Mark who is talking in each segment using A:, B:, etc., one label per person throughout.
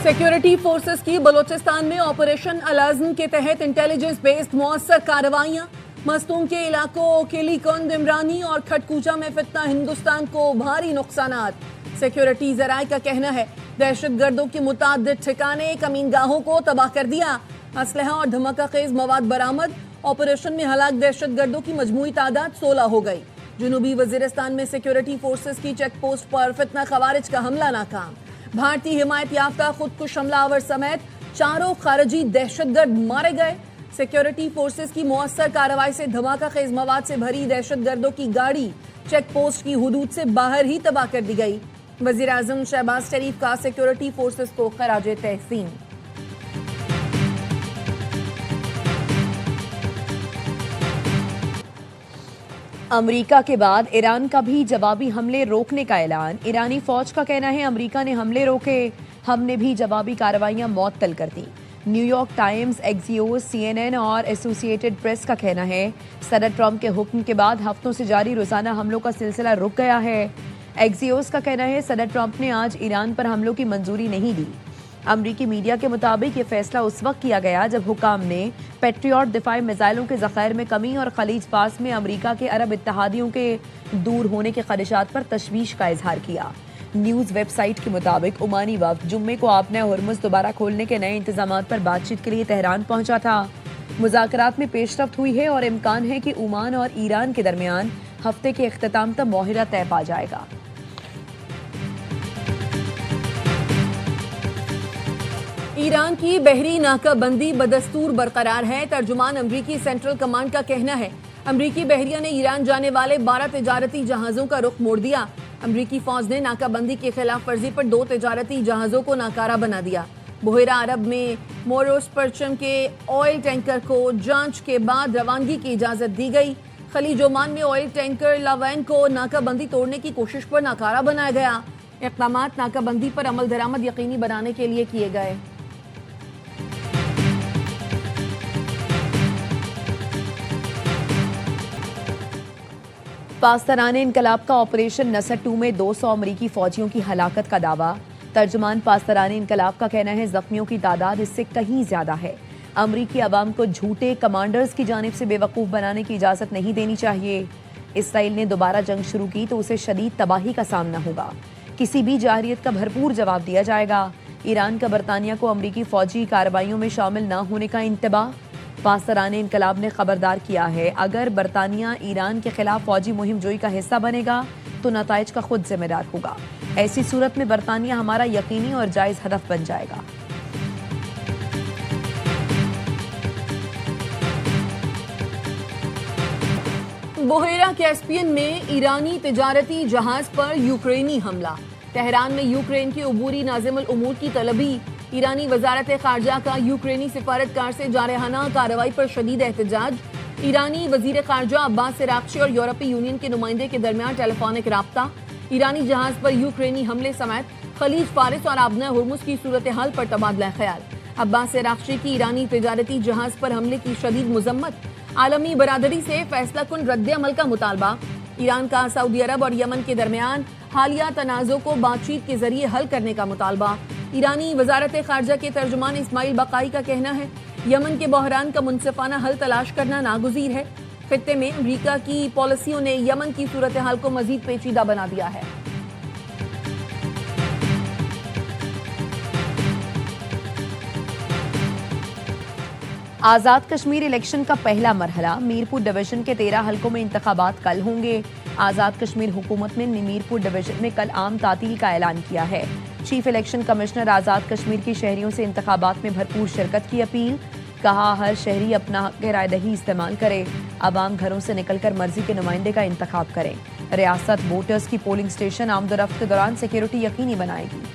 A: Security forces की बलूचिस्तान में operation अल-अज़्म के तहत इंटेलिजेंस बेस्ड मौसर कार्रवाइयां। मस्तूम के इलाकों किलीकुंद, इमरानी और खटकूचा में फितना हिंदुस्तान को भारी नुकसानात। सिक्योरिटी ज़राए का कहना है दहशतगर्दों के मुताद्दिद ठिकाने कमीनगाहों को तबाह कर दिया। असलहा और धमाका खेज मवाद बरामद। ऑपरेशन में हलाक दहशतगर्दों की मजमूई तादाद 16 हो गई। जनूबी वजीरिस्तान में सिक्योरिटी फोर्सेस की चेक पोस्ट पर फितना खवारिज का हमला नाकाम। भारतीय हिमायत याफ्ता खुदकुश हमलावर समेत 4 खारजी दहशतगर्द मारे गए। सिक्योरिटी फोर्सेस की मौसर कार्रवाई से धमाका खेज मवाद से भरी दहशतगर्दों की गाड़ी चेक पोस्ट की हुदूद से बाहर ही तबाह कर दी गई। वजीर आजम शहबाज शरीफ का सिक्योरिटी फोर्सेस को खराज तहसीन।
B: अमेरिका के बाद ईरान का भी जवाबी हमले रोकने का ऐलान। ईरानी फौज का कहना है अमेरिका ने हमले रोके, हमने भी जवाबी कार्रवाइयां मअतल कर दी। न्यूयॉर्क टाइम्स, एक्सियोस, CNN और एसोसिएटेड प्रेस का कहना है सदर ट्रंप के हुक्म के बाद हफ्तों से जारी रोजाना हमलों का सिलसिला रुक गया है। एक्सियोस का कहना है सदर ट्रंप ने आज ईरान पर हमलों की मंजूरी नहीं दी। अमरीकी मीडिया के मुताबिक ये फैसला उस वक्त किया गया जब हुकाम ने पैट्रियट दिफाई मिसाइलों के ज़खायर में कमी और खलीज पास में अमरीका के अरब इत्तेहादियों के दूर होने के खदशात पर तशवीश का इजहार किया। न्यूज़ वेबसाइट के मुताबिक ओमानी वफ्द जुम्मे को आपने हुर्मुज़ दोबारा खोलने के नए इंतजामात पर बातचीत के लिए तेहरान पहुंचा था। मुज़ाकरात में पेशरफ्त हुई है और इम्कान है कि ओमान और ईरान के दरमियान हफ्ते के इख्तिताम तक माहिरा तय पा जाएगा।
A: ईरान की बहरी नाकाबंदी बदस्तूर बरकरार है। तर्जुमान अमरीकी सेंट्रल कमांड का कहना है अमरीकी बहरिया ने ईरान जाने वाले 12 तिजारती जहाज़ों का रुख मोड़ दिया। अमरीकी फौज ने नाकाबंदी की खिलाफ वर्जी पर 2 तिजारती जहाज़ों को नाकारा बना दिया। बुहेरा अरब में मोरोस परचम के ऑयल टैंकर को जांच के बाद रवानगी की इजाज़त दी गई। खलीज ओमान में ऑयल टैंकर लावैन को नाकाबंदी तोड़ने की कोशिश पर नाकारा बनाया गया। इक़दामात नाकाबंदी पर अमल दरामद यकीनी बनाने के लिए किए गए।
B: पास्तानाने इनकलाब का ऑपरेशन नसर 2 में 200 अमरीकी फौजियों की हलाकत का दावा। तर्जुमान पास्तानाने इनकलाब का कहना है जख्मियों की तादाद इससे कहीं ज्यादा है। अमरीकी अवाम को झूठे कमांडर्स की जानिब से बेवकूफ़ बनाने की इजाज़त नहीं देनी चाहिए। इसराइल ने दोबारा जंग शुरू की तो उसे शदीद तबाही का सामना होगा। किसी भी जाहिरियत का भरपूर जवाब दिया जाएगा। ईरान का बरतानिया को अमरीकी फौजी कार्रवाइयों में शामिल न होने का इंतबाह। पास्तानाने इनकलाब ने खबरदार किया है अगर बरतानिया ईरान के खिलाफ फौजी मुहिम जोई का हिस्सा बनेगा तो नताइज का खुद जिम्मेदार होगा। ऐसी सूरत में बरतानिया हमारा यकीनी और जायज़ हदफ बन जाएगा।
A: बुहेरा कैस्पियन में ईरानी तिजारती जहाज पर यूक्रेनी हमला। तेहरान में यूक्रेन के अबूरी नाज़िमुल उमूर की तलबी। ईरानी वजारत खारजा का यूक्रेनी सिफारतकार से जारहाना कार्रवाई पर शदीद एहतजाज। ईरानी वजीर खारजा अब्बास अरागची और यूरोपीय यूनियन के नुमाइंदे के दरमियान टेलीफोनिक राब्ता। ईरानी जहाज पर यूक्रेनी हमले समेत खलीज फारिस और आबना हुर्मुज़ की सूरत हाल पर तबादला ख्याल। अब्बास अरागची की ईरानी तिजारती जहाज पर हमले की शदीद मुजम्मत। आलमी बरादरी से फैसला कुन रद्द अमल का मुतालबा। ईरान का सऊदी अरब और यमन के दरमियान हालिया तनाज़ों को बातचीत के जरिए हल करने का मुतालबा। ईरानी वजारत खारजा के तर्जुमान इस्माइल बकाई का कहना है यमन के बहरान का मुनसिफाना हल तलाश करना नागुज़ीर है। खित्ते में अमरीका की पॉलिसियों ने यमन की सूरत हाल को मजीद पेचीदा बना दिया है।
B: आज़ाद कश्मीर इलेक्शन का पहला मरहला। मीरपुर डिवीजन के 13 हलकों में इंतखाबात कल होंगे। आज़ाद कश्मीर हुकूमत ने मीरपुर डिवीजन में कल आम तातील का ऐलान किया है। Chief election commissioner Azad Kashmir की शहरियों से इंतखाबात में भरपूर शिरकत की अपील। कहा हर शहरी अपना हक रायदही इस्तेमाल करे। अवाम घरों से निकलकर मर्जी के नुमाइंदे का इंतखाब करें। रियासत वोटर्स की पोलिंग स्टेशन आमदोरफ्त के दौरान सिक्योरिटी यकीनी बनाएगी।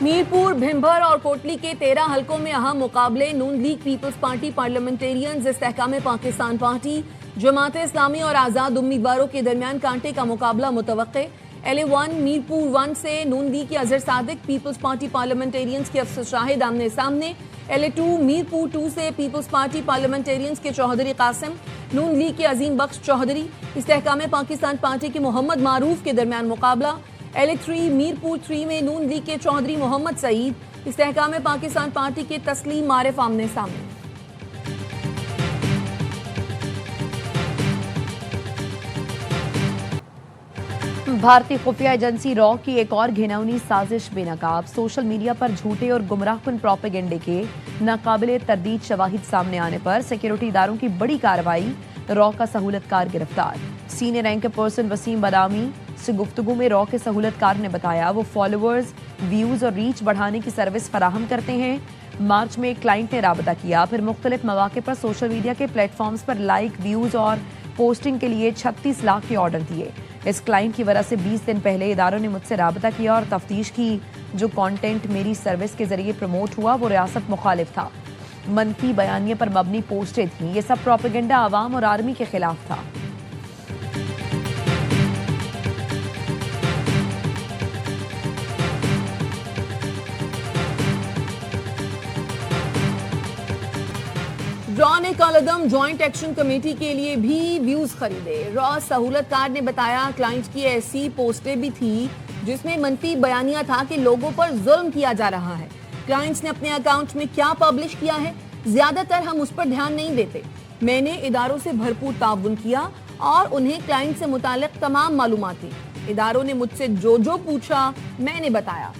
A: मीरपुर, भिंभर और कोटली के 13 हलकों में अहम मुकाबले। नून League Peoples Party Parliamentarians, Istehkam Pakistan Party, Jamaat Islami और आज़ाद उम्मीदवारों के दरमियान कांटे का मुकाबला मुतवक्के। LA1 मीरपुर 1 से नून लीग के Azhar Sadiq, Peoples Party parliamentarians के अफसर शाहिद आमने सामने। LA2 मीरपुर 2 से पीपल्स पार्टी पार्लियामेंटेरियंस के चौधरी कासिम, नून लीग के अजीम बख्श चौधरी, इस्तेहकाम पाकिस्तान पार्टी के मोहम्मद मारूफ के दरमियान मुकाबला। LA3 मीरपुर 3 में नून लीग के चौधरी मोहम्मद सईद, इस्तेहकाम पाकिस्तान पार्टी के तस्लीम मारिफ आमने सामने।
B: भारतीय खुफिया एजेंसी रॉ की एक और घिनौनी साजिश बेनकाब। सोशल मीडिया पर झूठे और गुमराहकुन प्रोपेगेंडे के नाकाबिले तरदीद शवाहिद सामने आने पर सिक्योरिटी इदारों की बड़ी कार्रवाई। रॉ का सहूलतकार गिरफ्तार। सीनियर रैंक पर्सन वसीम बदामी से गुफ्तगू में रॉ के सहूलतकार ने बताया वो फॉलोअर्स, व्यूज और रीच बढ़ाने की सर्विस फराहम करते हैं। मार्च में एक क्लाइंट ने राबता किया, फिर मुख्तलिफ मौके पर सोशल मीडिया के प्लेटफॉर्म्स पर लाइक, व्यूज और पोस्टिंग के लिए 36 लाख के ऑर्डर दिए। इस क्लाइंट की वजह से 20 दिन पहले इदारों ने मुझसे राबता किया और तफ्तीश की। जो कंटेंट मेरी सर्विस के जरिए प्रमोट हुआ वो रियासत मुखालिफ था, मनफी बयानिए पर मबनी पोस्टें थीं। ये सब प्रोपेगेंडा आवाम और आर्मी के खिलाफ था।
A: रॉ ने कॉलदम जॉइंट एक्शन कमेटी के लिए भी व्यूज खरीदे। रॉ सहूलतकार ने बताया क्लाइंट की ऐसी पोस्टें भी थी जिसमें मनफी बयानिया था कि लोगों पर जुल्म किया जा रहा है। क्लाइंट्स ने अपने अकाउंट में क्या पब्लिश किया है, ज्यादातर हम उस पर ध्यान नहीं देते। मैंने इदारों से भरपूर ताउन किया और उन्हें क्लाइंट से मुतालिक तमाम मालूमात दी। इदारों ने मुझसे जो जो पूछा मैंने बताया।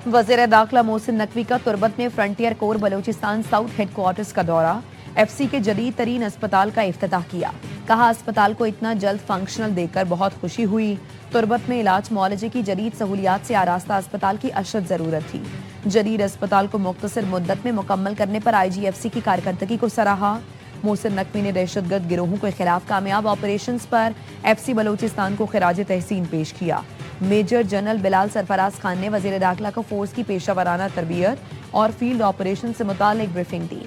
B: वज़ीर दाखिला मोहसिन नकवी का तुर्बत में frontier core Balochistan south headquarters का दौरा। FC के जदीद तरीन अस्पताल का इफ्तिताह किया। कहा अस्पताल को इतना जल्द फंक्शनल देखकर बहुत खुशी हुई। तुर्बत में इलाज मुआलजे की जदीद सहूलियात से आरास्ता अस्पताल की अशद ज़रूरत थी। जदीद अस्पताल को मुख्तसर मुद्दत में मुकम्मल करने पर IGFC की कारकर्दगी को सराहा। मोहसिन नकवी ने दहशतगर्द गिरोहों के खिलाफ कामयाब ऑपरेशंस पर FC बलूचिस्तान को खिराज तहसीन पेश किया। मेजर जनरल बिलाल सरफराज खान ने वज़ीर दाखिला को फोर्स की पेशा वराना तरबियत और फील्ड ऑपरेशन से मुतालिक ब्रीफिंग दी।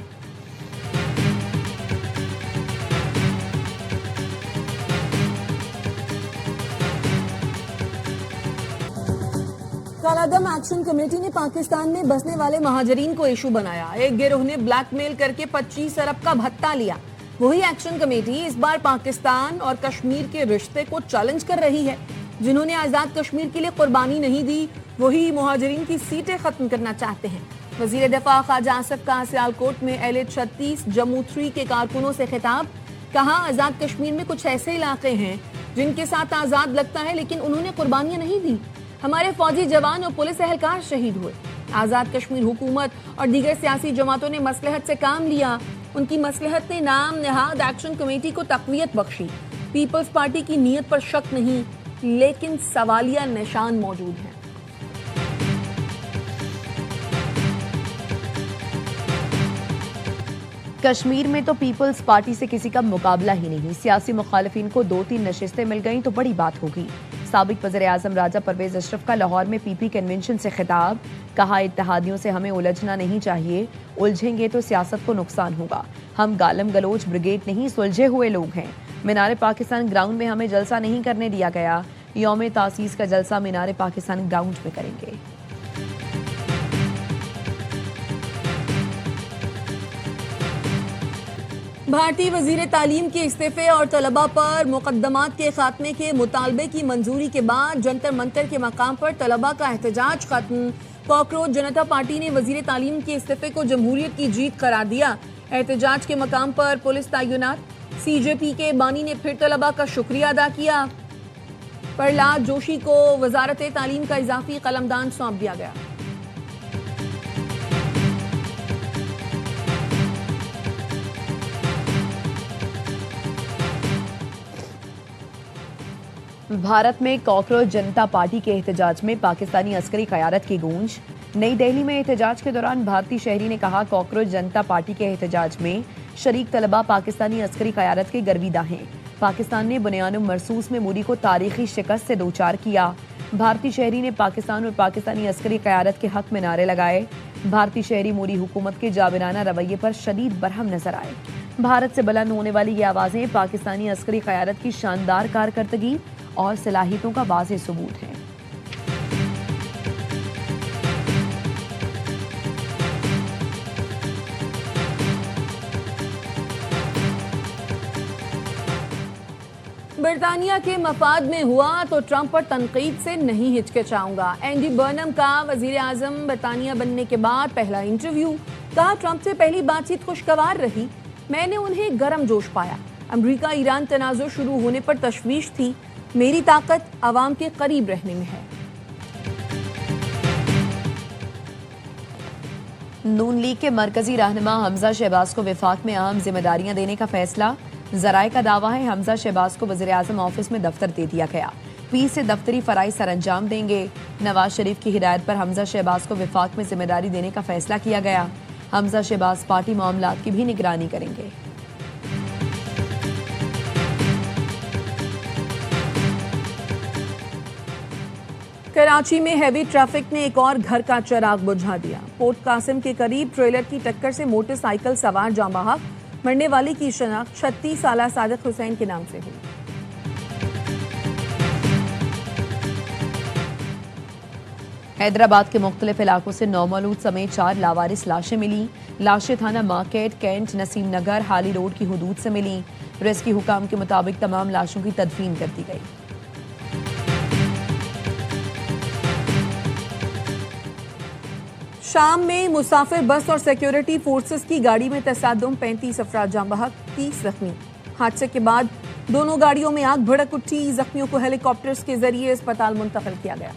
A: कॉलदम एक्शन कमेटी ने पाकिस्तान में बसने वाले महाजरीन को इशू बनाया। एक गिरोह ने ब्लैकमेल करके 25 अरब का भत्ता लिया। वही एक्शन कमेटी इस बार पाकिस्तान और कश्मीर के रिश्ते को चैलेंज कर रही है। जिन्होंने आजाद कश्मीर के लिए कुर्बानी नहीं दी वही मुहाजिरीन की सीटें खत्म करना चाहते हैं। वजीर दफा ख्वाजा आसिफ का सियालकोट में LA36 जम्मू 3 के कारकुनों से खिताब। कहा आजाद कश्मीर में कुछ ऐसे इलाके हैं जिनके साथ आजाद लगता है लेकिन उन्होंने कुर्बानियां नहीं दी। हमारे फौजी जवान और पुलिस एहलकार शहीद हुए। आजाद कश्मीर हुकूमत और दीगर सियासी जमातों ने मसलहत से काम लिया। उनकी मसलहत ने नाम नहाद एक्शन कमेटी को तक़वियत बख्शी। पीपल्स पार्टी की नीयत पर शक नहीं लेकिन सवालिया निशान मौजूद हैं।
B: कश्मीर में तो पीपल्स पार्टी से किसी का मुकाबला ही नहीं। सियासी मुखालिफिन को 2-3 नशिस्तें मिल गईं तो बड़ी बात होगी। साबिक वज़ीर आज़म राजा परवेज अशरफ का लाहौर में PP कन्वेंशन से खिताब। कहा इत्तेहादियों से हमें उलझना नहीं चाहिए, उलझेंगे तो सियासत को नुकसान होगा। हम गालम गलोच ब्रिगेड नहीं सुलझे हुए लोग हैं। मीनार पाकिस्तान ग्राउंड में हमें जलसा नहीं करने दिया गया। यौम तासीस का जलसा मीनार पाकिस्तान ग्राउंड में करेंगे।
A: भारतीय वजीर तालीम के इस्तीफे और तलबा पर मुकदमात के खात्मे के मुतालबे की मंजूरी के बाद जंतर मंतर के मकाम पर तलबा का एहतजाज खत्म। कॉकरोच जनता पार्टी ने वजीर तालीम के इस्तीफे को जमहूरियत की जीत करार दिया। एहतजाज के मकाम पर पुलिस तैनात। CJP के बानी ने फिर तलबा का शुक्रिया अदा किया। प्रहलाद जोशी को वजारत तालीम का इजाफी कलमदान सौंप दिया गया।
B: भारत में कॉकरोच जनता पार्टी के एहतजाज में पाकिस्तानी अस्करी क़यादत की गूंज। नई दिल्ली में एहतजाज के दौरान भारतीय शहरी ने कहा कॉकरोच जनता पार्टी के एहतजाज में शरीक तलबा पाकिस्तानी अस्करी क़यादत के गर्विदा हैं। पाकिस्तान ने बुनियानुम मरसूस में मूरी को तारीखी शिकस्त से दोचार किया। भारतीय शहरी ने पाकिस्तान और पाकिस्तानी अस्करी क़यादत के हक में नारे लगाए। भारतीय शहरी मूरी हुकूमत के जाबिराना रवैये पर शदीद बरहम नजर आए। भारत से बुलंद होने वाली ये आवाज़ें पाकिस्तानी अस्करी क़यादत की शानदार कारकर्दगी और सलाहियतों का वाज़ेह सबूत हैं।
A: برطانیہ کے مفاد میں ہوا تو ٹرمپ پر تنقید سے نہیں ہچکچاؤں گا. اینڈی برنم کا وزیر اعظم برطانیہ بننے کے بعد پہلا انٹرویو. کہا ٹرمپ سے پہلی بات چیت خوشگوار رہی. میں نے انہیں گرم جوش پایا. امریکہ ایران تنازع شروع ہونے پر تشویش تھی. میری طاقت عوام کے قریب رہنے میں ہے.
B: نون لیگ کے مرکزی رہنما حمزہ شہباز کو وفاق میں اہم ذمہ داریاں دینے کا فیصلہ. ذرائع کا دعویٰ ہے حمزہ شہباز کو وزیر اعظم آفس میں دفتر دے دیا گیا. 20 سے دفتری فرائض سر انجام دیں گے. نواز شریف کی ہدایت پر حمزہ شہباز کو وفاق میں ذمہ داری دینے کا فیصلہ کیا گیا. حمزہ شہباز پارٹی معاملات کی بھی نگرانی کریں گے.
A: کراچی میں ہیوی ٹریفک نے ایک اور گھر کا چراغ بجھا دیا. پورٹ قاسم کے قریب ٹریلر کی ٹکر سے موٹر سائیکل سوار جاں بحق. مرنے والے کی شناخت 36 سالہ صادق حسین کے نام سے ہوئی.
B: حیدرآباد کے مختلف علاقوں سے نومولود سمیت 4 لاوارث لاشیں ملیں. لاشیں تھانہ مارکیٹ، کینٹ، نسیم نگر، حالی روڈ کی حدود سے ملیں. ریسکیو حکام کے مطابق تمام لاشوں کی تدفین کر دی گئی.
A: شام میں مسافر بس اور سیکیورٹی فورسز کی گاڑی میں تصادم. 35 افراد جاں بحق، 30 زخمی. حادثے کے بعد دونوں گاڑیوں میں آگ بھڑک اٹھی. زخمیوں کو ہیلی کاپٹرز کے ذریعے اسپتال منتقل کیا گیا.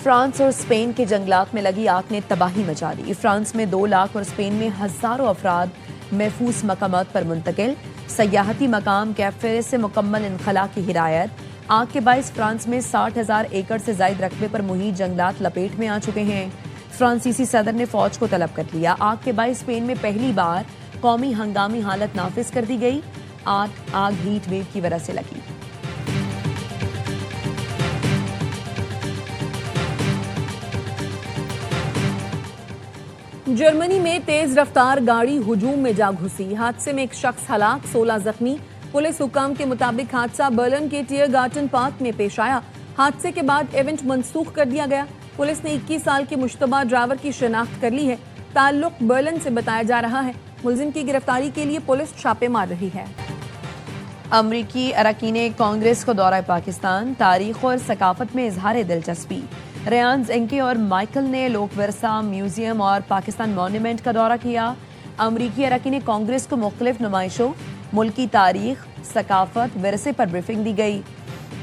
B: فرانس اور اسپین کے جنگلات میں لگی آگ نے تباہی مچا دی. فرانس میں 2 لاکھ اور اسپین میں ہزاروں افراد محفوظ مقامات پر منتقل. سیاحتی مقام کیپ فیرس سے مکمل انخلاء کی ہدایت. آگ کے باعث فرانس میں 60,000 ایکڑ سے زائد رقبے پر محیط جنگلات لپیٹ میں آ چکے ہیں. فرانسیسی صدر نے فوج کو طلب کر لیا. آگ کے باعث اسپین میں پہلی بار قومی ہنگامی حالت نافذ کر دی گئی. آگ ہیٹ ویو کی وجہ سے لگی.
A: جرمنی میں تیز رفتار گاڑی ہجوم میں جا گھسی. حادثے میں ایک شخص ہلاک، 16 زخمی. پولیس حکام کے مطابق حادثہ برلن کے ٹیئر گارٹن پارک میں پیش آیا. حادثے کے بعد ایونٹ منسوخ کر دیا گیا. پولیس نے 21 سال کے مشتبہ ڈرائیور کی شناخت کر لی ہے. تعلق برلن سے بتایا جا رہا ہے. ملزم کی گرفتاری کے لیے پولیس چھاپے مار رہی ہے.
B: امریکی اراکین کانگریس کو دورہ پاکستان. تاریخ اور ثقافت میں اظہار دلچسپی. ریان زنکی اور مائیکل نے لوک ورثہ میوزیم اور پاکستان مونومنٹ کا دورہ کیا. امریکی اراکین کانگریس کو مختلف نمائشوں، ملکی تاریخ، ثقافت، ورثے پر بریفنگ دی گئی.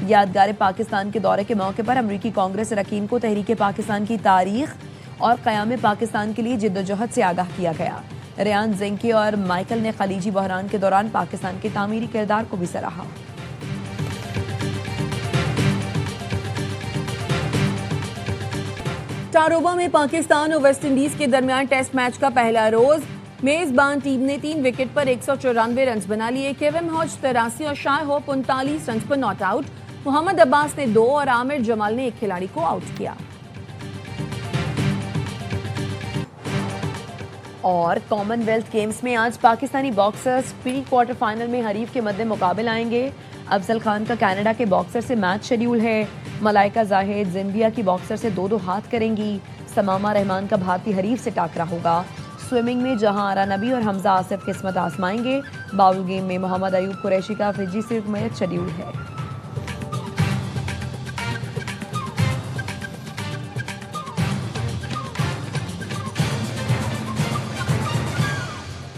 B: یادگار پاکستان کے دورے کے موقع پر امریکی کانگریس اراکین کو تحریک پاکستان کی تاریخ اور قیام پاکستان کے لیے جدوجہد سے آگاہ کیا گیا. ریان زنکی اور مائیکل نے خلیجی بحران کے دوران پاکستان کے تعمیری کردار کو بھی سراہا.
A: ٹاروبا میں پاکستان اور ویسٹ انڈیز کے درمیان ٹیسٹ میچ کا پہلا روز. میزبان ٹیم نے 3 وکٹ پر 194 رنز بنا لیے. کیون ہاج 83 اور شاہ ہوپ 39 رنز پر ناٹ آؤٹ. محمد عباس نے 2 اور عامر جمال نے ایک کھلاڑی کو آؤٹ کیا.
B: اور کامن ویلتھ گیمز میں آج Pakistani boxers pre quarter final میں حریف کے مد مقابل آئیں گے. افضل خان کا کینیڈا کے باکسر سے میچ شیڈیول ہے. ملائکہ زاہد زمبیا کی باکسر سے 2-2 ہاتھ کریں گی. سمامہ رحمان کا بھارتی حریف سے ٹاکرا ہوگا. سوئمنگ میں جہاں آرا نبی اور حمزہ آصف قسمت آزمائیں گے. باول گیم میں محمد ایوب قریشی کا فجی سے میچ شیڈیول ہے.